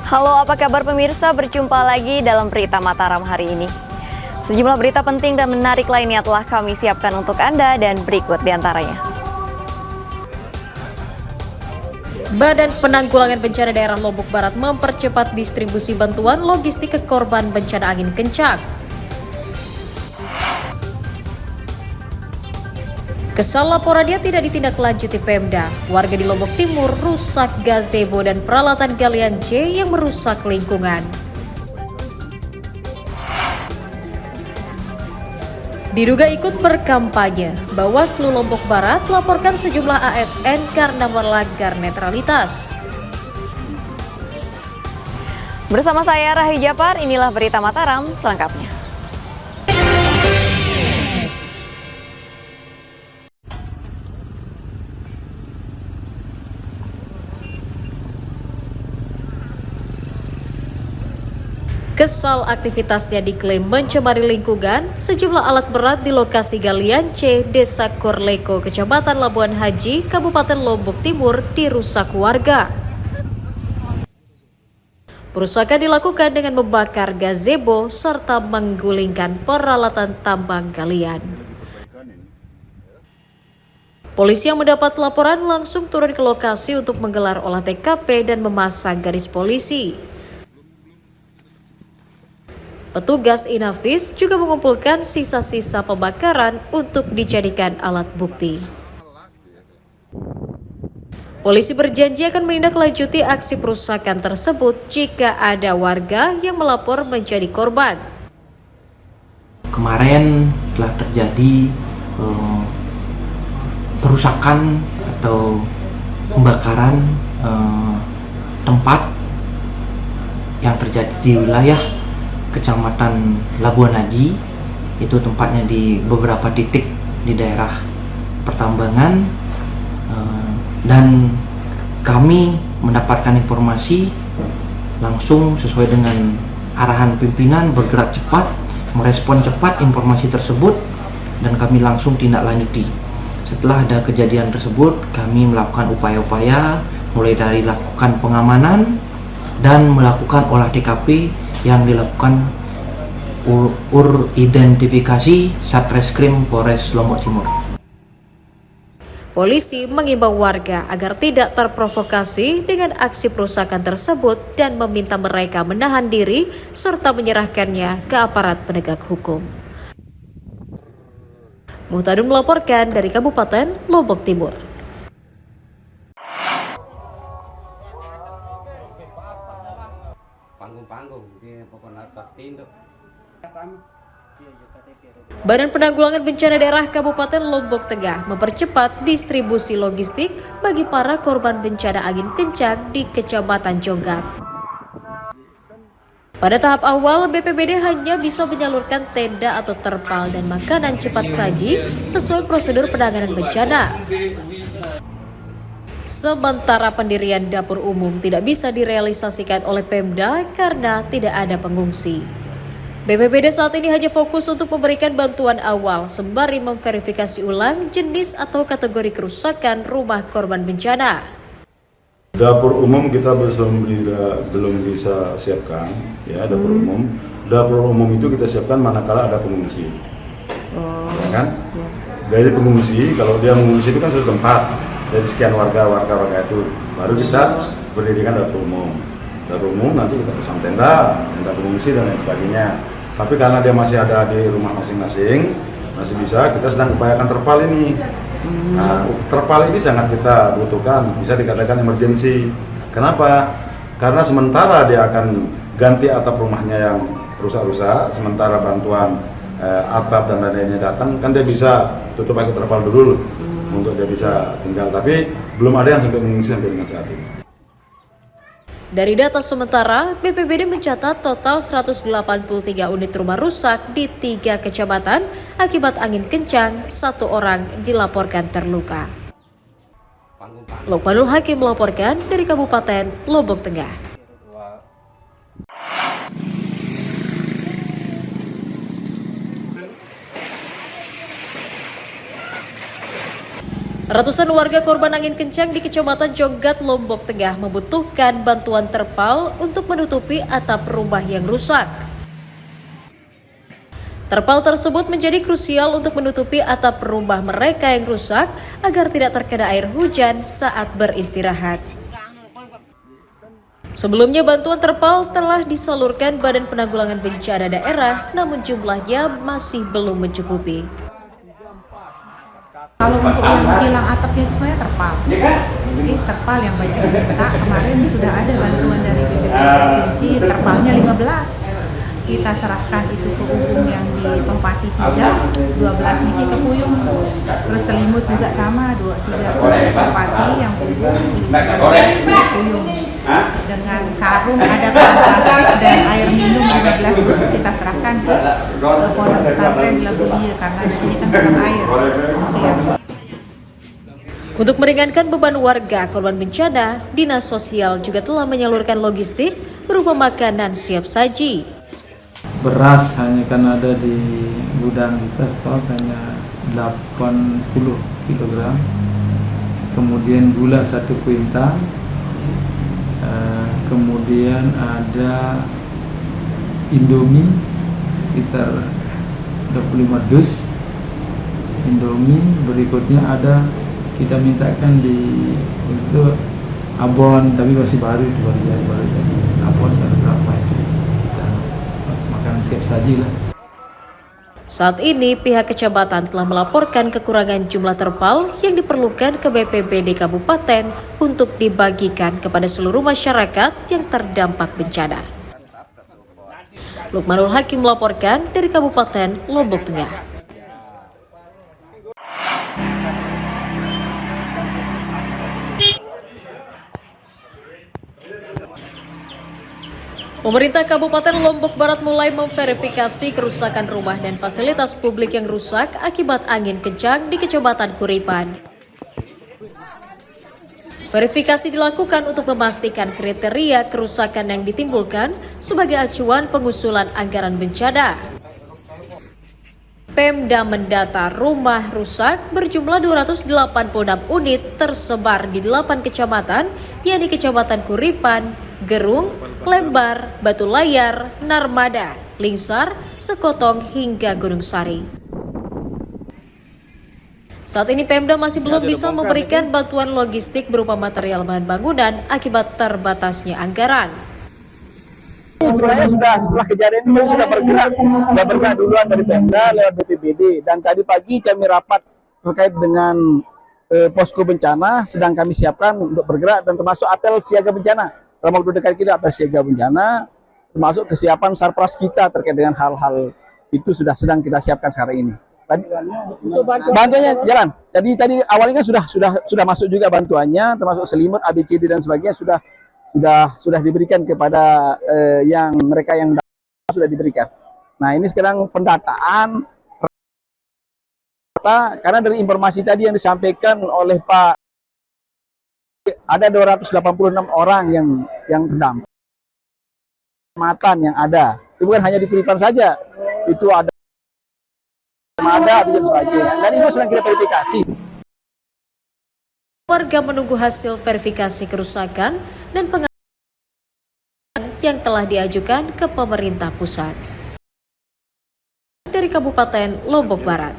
Halo, apa kabar pemirsa? Berjumpa lagi dalam Berita Mataram hari ini. Sejumlah berita penting dan menarik lainnya telah kami siapkan untuk Anda dan berikut diantaranya. Badan Penanggulangan Bencana Daerah Lombok Barat mempercepat distribusi bantuan logistik ke korban bencana angin kencang. Kesal laporannya tidak ditindaklanjuti Pemda. Warga di Lombok Timur rusak gazebo dan peralatan galian C yang merusak lingkungan. Diduga ikut berkampanye, Bawaslu Lombok Barat laporkan sejumlah ASN karena melanggar netralitas. Bersama saya Rahel Japar, inilah Berita Mataram selengkapnya. Kesal aktivitasnya diklaim mencemari lingkungan, sejumlah alat berat di lokasi galian C, Desa Korleko, Kecamatan Labuan Haji, Kabupaten Lombok Timur dirusak warga. Perusakan dilakukan dengan membakar gazebo serta menggulingkan peralatan tambang galian. Polisi yang mendapat laporan langsung turun ke lokasi untuk menggelar olah TKP dan memasang garis polisi. Petugas Inavis juga mengumpulkan sisa-sisa pembakaran untuk dijadikan alat bukti. Polisi berjanji akan menindaklanjuti aksi perusakan tersebut jika ada warga yang melapor menjadi korban. Kemarin telah terjadi perusakan atau pembakaran tempat yang terjadi di wilayah Kecamatan Labuan Haji, itu tempatnya di beberapa titik di daerah pertambangan, dan kami mendapatkan informasi langsung sesuai dengan arahan pimpinan, bergerak cepat, merespon cepat informasi tersebut, dan kami langsung tindak lanjuti. Setelah ada kejadian tersebut, kami melakukan upaya-upaya mulai dari lakukan pengamanan dan melakukan olah TKP yang dilakukan identifikasi Satreskrim Polres Lombok Timur. Polisi mengimbau warga agar tidak terprovokasi dengan aksi perusakan tersebut dan meminta mereka menahan diri serta menyerahkannya ke aparat penegak hukum. Muhtadun melaporkan dari Kabupaten Lombok Timur. Badan Penanggulangan Bencana Daerah Kabupaten Lombok Tengah mempercepat distribusi logistik bagi para korban bencana angin kencang di Kecamatan Jonggat. Pada tahap awal, BPBD hanya bisa menyalurkan tenda atau terpal dan makanan cepat saji sesuai prosedur penanganan bencana. Sementara pendirian dapur umum tidak bisa direalisasikan oleh Pemda karena tidak ada pengungsi. BPBD saat ini hanya fokus untuk memberikan bantuan awal sembari memverifikasi ulang jenis atau kategori kerusakan rumah korban bencana. Dapur umum kita belum bisa siapkan, ya dapur umum. Dapur umum itu kita siapkan manakala ada pengungsi, ya kan? Dari pengungsi, kalau dia mengungsi itu kan satu tempat, dari sekian warga itu, baru kita berdirikan dapur umum. Dapur umum nanti kita pasang tenda pengungsi dan lain sebagainya. Tapi karena dia masih ada di rumah masing-masing, masih bisa, kita sedang upayakan terpal ini. Nah, terpal ini sangat kita butuhkan, bisa dikatakan emergency. Kenapa? Karena sementara dia akan ganti atap rumahnya yang rusak-rusak, sementara bantuan atap dan lain-lainnya datang, kan dia bisa tutup pakai terpal dulu untuk dia bisa tinggal. Tapi belum ada yang sampai mengungsi sampai dengan saat ini. Dari data sementara, BPBD mencatat total 183 unit rumah rusak di 3 kecamatan akibat angin kencang, 1 orang dilaporkan terluka. Lukmanul Hakim melaporkan dari Kabupaten Lombok Tengah. Ratusan warga korban angin kencang di Kecamatan Jonggat, Lombok Tengah membutuhkan bantuan terpal untuk menutupi atap rumah yang rusak. Terpal tersebut menjadi krusial untuk menutupi atap rumah mereka yang rusak agar tidak terkena air hujan saat beristirahat. Sebelumnya bantuan terpal telah disalurkan Badan Penanggulangan Bencana Daerah, namun jumlahnya masih belum mencukupi. Kalau untuk yang hilang atapnya itu saya terpal. Jadi terpal yang banyak kita kemarin sudah ada bantuan dari BPBD provinsi, terpalnya 15. Kita serahkan itu ke Umum yang di Tompati 3, 12 niki ke Puyung. Terus selimut juga sama, 3 Tompati yang Puyung, 15 Puyung. Dengan karung ada plastik dan air minum 15 terus kita serahkan ke pondok pesantren di Labudia karena di sini kan kurang air. Untuk meringankan beban warga korban bencana, Dinas Sosial juga telah menyalurkan logistik berupa makanan siap saji. Beras hanya kan ada di gudang kita stok hanya 80 kg, kemudian gula 1 kuintal, kemudian ada Indomie sekitar 25 dus Indomie. Berikutnya ada kita mintakan untuk abon, tapi masih baru abon berapa itu kita makan siap saji lah. Saat ini pihak kecamatan telah melaporkan kekurangan jumlah terpal yang diperlukan ke BPBD Kabupaten untuk dibagikan kepada seluruh masyarakat yang terdampak bencana. Lukmanul Hakim melaporkan dari Kabupaten Lombok Tengah. Pemerintah Kabupaten Lombok Barat mulai memverifikasi kerusakan rumah dan fasilitas publik yang rusak akibat angin kencang di Kecamatan Kuripan. Verifikasi dilakukan untuk memastikan kriteria kerusakan yang ditimbulkan sebagai acuan pengusulan anggaran bencana. Pemda mendata rumah rusak berjumlah 286 unit tersebar di 8 kecamatan, yakni Kecamatan Kuripan, Gerung, Lembar, Batu Layar, Narmada, Lingsar, Sekotong hingga Gunung Sari. Saat ini Pemda masih belum bisa memberikan bantuan logistik berupa material bahan bangunan akibat terbatasnya anggaran. Sebenarnya setelah kejadian ini sudah bergerak duluan dari Pemda lewat BPBD, dan tadi pagi kami rapat terkait dengan posko bencana sedang kami siapkan untuk bergerak, dan termasuk apel siaga bencana. Dalam waktu dekat kita apel siaga bencana, termasuk kesiapan sarpras kita terkait dengan hal-hal itu sedang kita siapkan sekarang ini. Tadi bantuannya jalan. Jadi tadi awalnya kan sudah masuk juga bantuannya, termasuk selimut, ABCD dan sebagainya sudah diberikan kepada mereka yang sudah diberikan. Nah, ini sekarang pendataan karena dari informasi tadi yang disampaikan oleh Pak, ada 286 orang yang terdampak. Kecamatan yang ada, itu bukan hanya di Kuripan saja, itu ada dan sebagainya. Dan ini sedang kita verifikasi. Warga menunggu hasil verifikasi kerusakan dan pengaduan yang telah diajukan ke pemerintah pusat. Dari Kabupaten Lombok Barat.